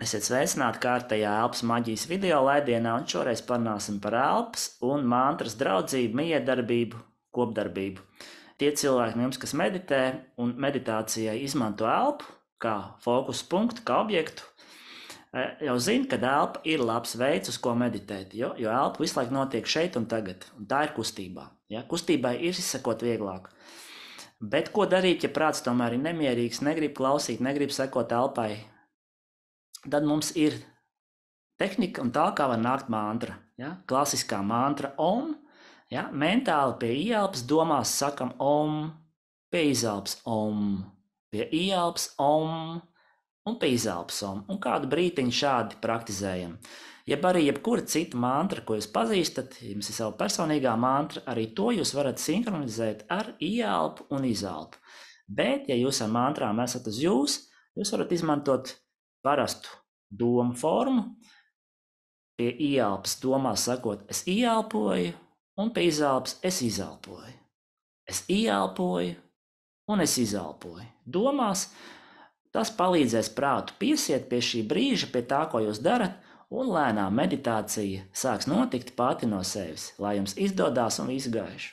Esiet sveicināti kārtējā elpas maģijas video laidienā, un šoreiz parunāsim par elpas un mantras draudzību, miedarbību, kopdarbību. Tie cilvēki no jums, kas meditē un meditācijai izmanto elpu kā fokusu punktu, kā objektu, jau zina, ka elpa ir labs veids, uz ko meditēt, jo elpa visu laiku notiek šeit un tagad, un tā ir kustībā. Ja? Kustībai ir izsekot vieglāk. Bet ko darīt, ja prāts tomēr ir nemierīgs, negrib klausīt, negrib sekot elpai? Tad mums ir tehnika un tā, kā var nākt mantra. Ja? Klasiskā mantra om. Ja? Mentāli pie ieelpas domās sakam om, pie izelpas om, pie ieelpas om un pie izelpas om. Un kādu brītiņu šādi praktizējam. Jeb arī jebkura cita mantra, ko jūs pazīstat, jums ir sava personīgā mantra, arī to jūs varat sinhronizēt ar ieelpu un izelpu. Bet, ja jūs ar mantrām esat uz jūs varat izmantot parastu domu formu, pie ieelpas domās sakot, es ieelpoju, un pie izelpas es izelpoju. Es ieelpoju, un es izelpoju. Domās tas palīdzēs prātu piesiet pie šī brīža, pie tā, ko jūs darat, un lēnām meditācija sāks notikt pati no sevis, lai jums izdodās un visu gaišu.